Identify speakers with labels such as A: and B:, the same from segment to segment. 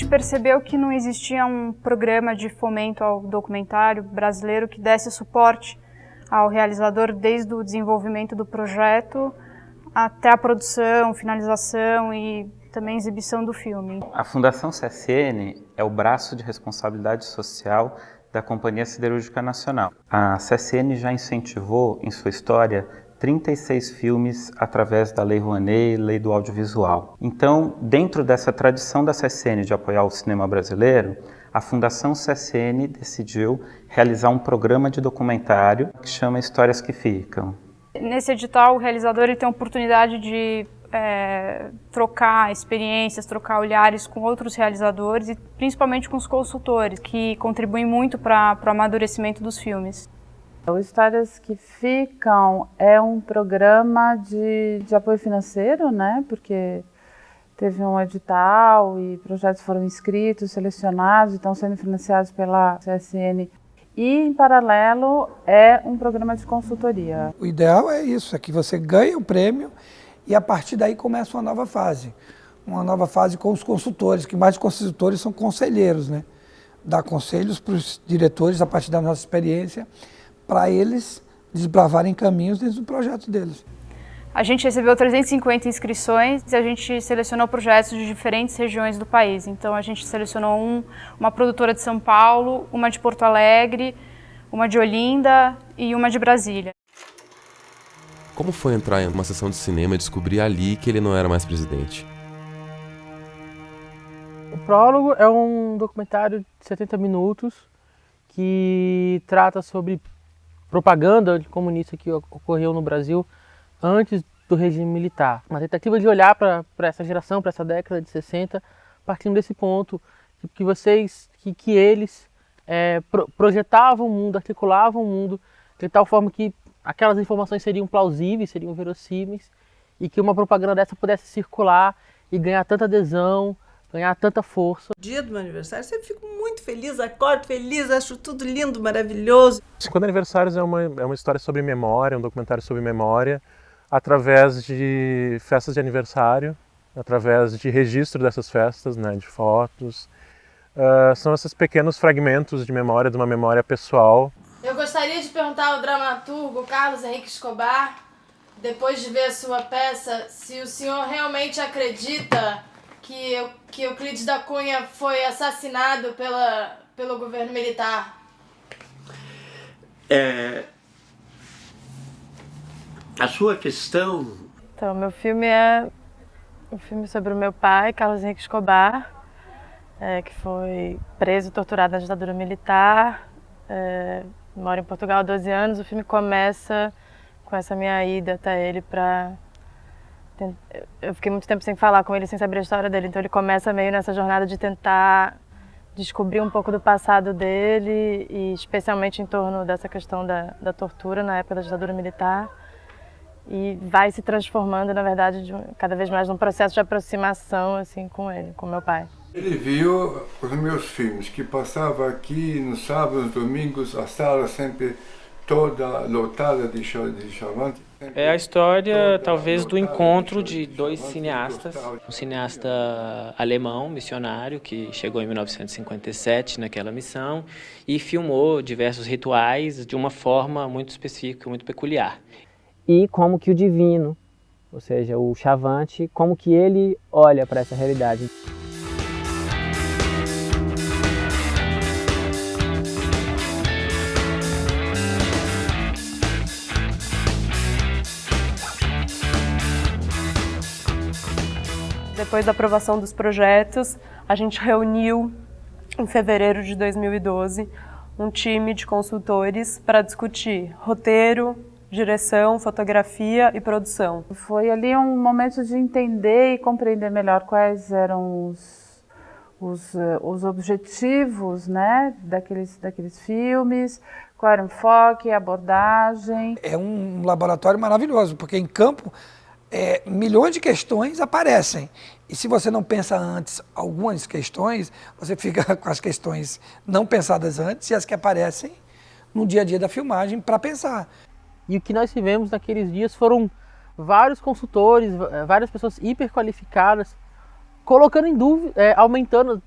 A: percebeu que não existia um programa de fomento ao documentário brasileiro que desse suporte ao realizador desde o desenvolvimento do projeto até a produção, finalização e também exibição do filme.
B: A Fundação CSN é o braço de responsabilidade social da Companhia Siderúrgica Nacional. A CSN já incentivou, em sua história, 36 filmes através da Lei Rouanet, Lei do Audiovisual. Então, dentro dessa tradição da CSN de apoiar o cinema brasileiro, a Fundação CSN decidiu realizar um programa de documentário que chama Histórias que Ficam.
A: Nesse edital, o realizador ele tem a oportunidade de trocar experiências, trocar olhares com outros realizadores e principalmente com os consultores, que contribuem muito para o amadurecimento dos filmes.
C: O Histórias que Ficam é um programa de apoio financeiro, né? Porque teve um edital e projetos foram inscritos, selecionados e estão sendo financiados pela CSN. E, em paralelo, é um programa de consultoria.
D: O ideal é isso, é que você ganhe o prêmio e a partir daí começa uma nova fase. Uma nova fase com os consultores, que mais consultores são conselheiros, né? Dar conselhos para os diretores a partir da nossa experiência, para eles desbravarem caminhos dentro do projeto deles.
A: A gente recebeu 350 inscrições e a gente selecionou projetos de diferentes regiões do país. Então a gente selecionou uma produtora de São Paulo, uma de Porto Alegre, uma de Olinda e uma de Brasília.
E: Como foi entrar em uma sessão de cinema e descobrir ali que ele não era mais presidente?
F: O Prólogo é um documentário de 70 minutos que trata sobre propaganda comunista que ocorreu no Brasil antes do regime militar. Uma tentativa de olhar para essa geração, para essa década de 60, partindo desse ponto que eles projetavam o mundo, articulavam o mundo de tal forma que aquelas informações seriam plausíveis, seriam verossímeis e que uma propaganda dessa pudesse circular e ganhar tanta adesão, ganhar tanta força.
G: Dia do meu aniversário, sempre fico muito feliz, acordo feliz, acho tudo lindo, maravilhoso.
H: 50 Aniversários é uma história sobre memória, um documentário sobre memória, através de festas de aniversário, através de registro dessas festas, né, de fotos. São esses pequenos fragmentos de memória, de uma memória pessoal.
I: Eu gostaria de perguntar ao dramaturgo Carlos Henrique Escobar, depois de ver a sua peça, se o senhor realmente acredita que Euclides da Cunha foi assassinado pelo governo militar.
J: A sua questão...
C: Então, meu filme é um filme sobre o meu pai, Carlos Henrique Escobar, que foi preso e torturado na ditadura militar. Moro em Portugal há 12 anos. O filme começa com essa minha ida até ele para... Eu fiquei muito tempo sem falar com ele, sem saber a história dele, então ele começa meio nessa jornada de tentar descobrir um pouco do passado dele, e especialmente em torno dessa questão da tortura na época da ditadura militar, e vai se transformando, na verdade, cada vez mais num processo de aproximação assim, com ele, com meu pai.
K: Ele viu os meus filmes, que passava aqui nos sábados, nos domingos, a sala sempre toda lotada de Chavante.
L: É a história, talvez, do encontro de dois cineastas. Um cineasta alemão, missionário, que chegou em 1957 naquela missão e filmou diversos rituais de uma forma muito específica, muito peculiar.
M: E como que o divino, ou seja, o Chavante, como que ele olha para essa realidade.
A: Depois da aprovação dos projetos, a gente reuniu, em fevereiro de 2012, um time de consultores para discutir roteiro, direção, fotografia e produção.
C: Foi ali um momento de entender e compreender melhor quais eram os objetivos, né, daqueles filmes, qual era o enfoque, a abordagem.
D: É um laboratório maravilhoso, porque em campo milhões de questões aparecem. E se você não pensa antes algumas questões, você fica com as questões não pensadas antes e as que aparecem no dia a dia da filmagem para pensar.
F: E o que nós tivemos naqueles dias foram vários consultores, várias pessoas hiperqualificadas, colocando em dúvida, aumentando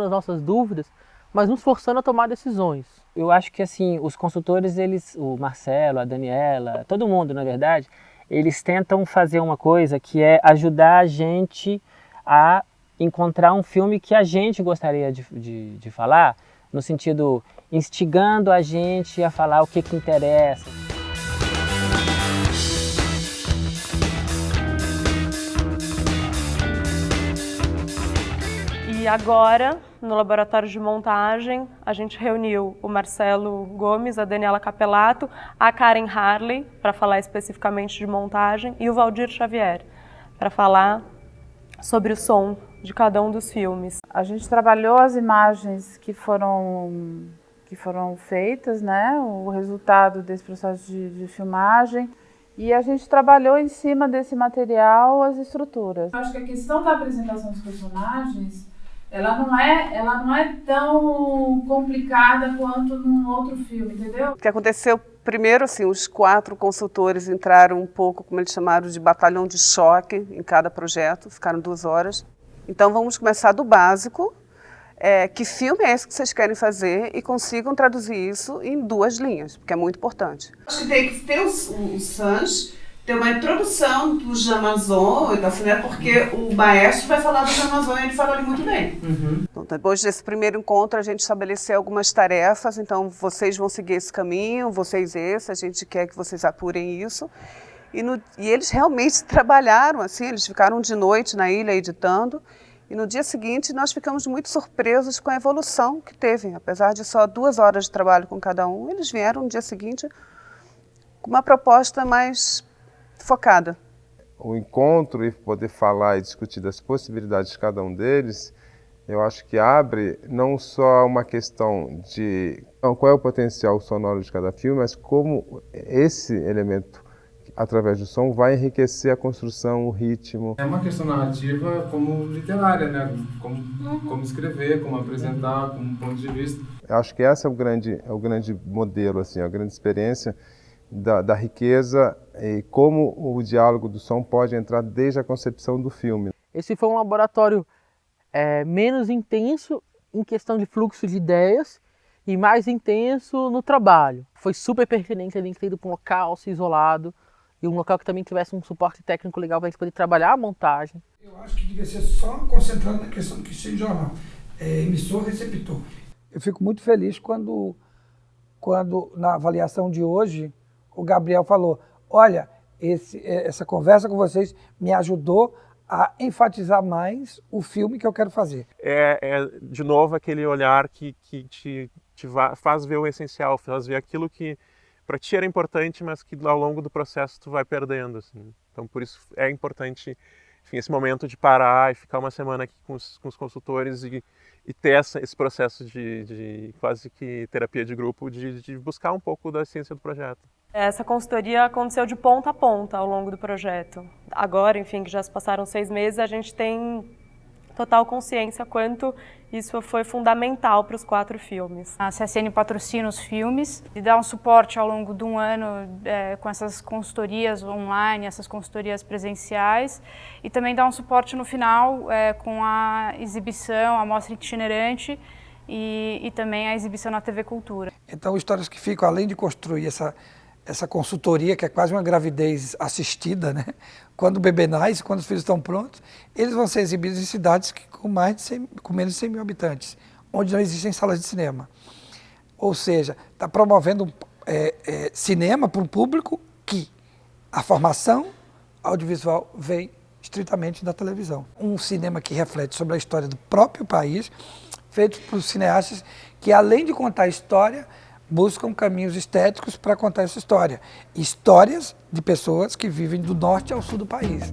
F: as nossas dúvidas, mas nos forçando a tomar decisões.
M: Eu acho que assim, os consultores, o Marcelo, a Daniela, todo mundo, na verdade, eles tentam fazer uma coisa que é ajudar a gente a encontrar um filme que a gente gostaria de falar, no sentido instigando a gente a falar o que interessa.
N: E agora, no laboratório de montagem, a gente reuniu o Marcelo Gomes, a Daniela Capelato, a Karen Harley, para falar especificamente de montagem, e o Valdir Xavier, para falar sobre o som de cada um dos filmes.
O: A gente trabalhou as imagens que foram feitas, né, o resultado desse processo de filmagem, e a gente trabalhou em cima desse material as estruturas.
P: Eu acho que a questão da apresentação dos personagens, ela não é tão complicada quanto num outro filme, entendeu?
Q: O que aconteceu primeiro, assim, os 4 consultores entraram um pouco, como eles chamaram, de batalhão de choque em cada projeto, ficaram 2 horas. Então vamos começar do básico, que filme é esse que vocês querem fazer e consigam traduzir isso em 2 linhas, porque é muito importante. Acho que tem que ter o Sanches, ter uma introdução dos Amazon, porque o maestro vai falar dos Amazon e ele fala ali muito bem. Então, depois desse primeiro encontro, a gente estabeleceu algumas tarefas, então vocês vão seguir esse caminho, vocês esse, a gente quer que vocês apurem isso. E eles realmente trabalharam, assim, eles ficaram de noite na ilha editando, e no dia seguinte nós ficamos muito surpresos com a evolução que teve. Apesar de só 2 horas de trabalho com cada um, eles vieram no dia seguinte com uma proposta mais focada.
R: O encontro e poder falar e discutir das possibilidades de cada um deles, eu acho que abre não só uma questão de qual é o potencial sonoro de cada filme, mas como esse elemento, através do som, vai enriquecer a construção, o ritmo.
S: É uma questão narrativa como literária, né? Como escrever, como apresentar, como um ponto de vista.
R: Eu acho que esse é o grande modelo, assim, a grande experiência da riqueza e como o diálogo do som pode entrar desde a concepção do filme.
F: Esse foi um laboratório menos intenso em questão de fluxo de ideias e mais intenso no trabalho. Foi super pertinente a gente ter ido para um local isolado e um local que também tivesse um suporte técnico legal para a gente poder trabalhar a montagem.
D: Eu acho que devia ser só concentrado na questão do que seja jornal, emissor, receptor. Eu fico muito feliz quando na avaliação de hoje o Gabriel falou, olha, essa conversa com vocês me ajudou a enfatizar mais o filme que eu quero fazer.
H: De novo, aquele olhar que te faz ver o essencial, faz ver aquilo que para ti era importante, mas que ao longo do processo tu vai perdendo. Assim. Então, por isso é importante, enfim, esse momento de parar e ficar uma semana aqui com os consultores e ter esse processo de quase que terapia de grupo, de buscar um pouco da essência do projeto.
N: Essa consultoria aconteceu de ponta a ponta ao longo do projeto. Agora, enfim, que já se passaram 6 meses, a gente tem total consciência quanto isso foi fundamental para os 4 filmes.
A: A CSN patrocina os filmes e dá um suporte ao longo de um ano com essas consultorias online, essas consultorias presenciais, e também dá um suporte no final com a exibição, a mostra itinerante e também a exibição na TV Cultura.
D: Então, histórias que ficam, além de construir essa consultoria, que é quase uma gravidez assistida, né? Quando o bebê nasce, quando os filhos estão prontos, eles vão ser exibidos em cidades com menos de 100 mil habitantes, onde não existem salas de cinema. Ou seja, está promovendo cinema para um público que a formação audiovisual vem estritamente da televisão. Um cinema que reflete sobre a história do próprio país, feito por cineastas que, além de contar a história, buscam caminhos estéticos para contar essa história. Histórias de pessoas que vivem do norte ao sul do país.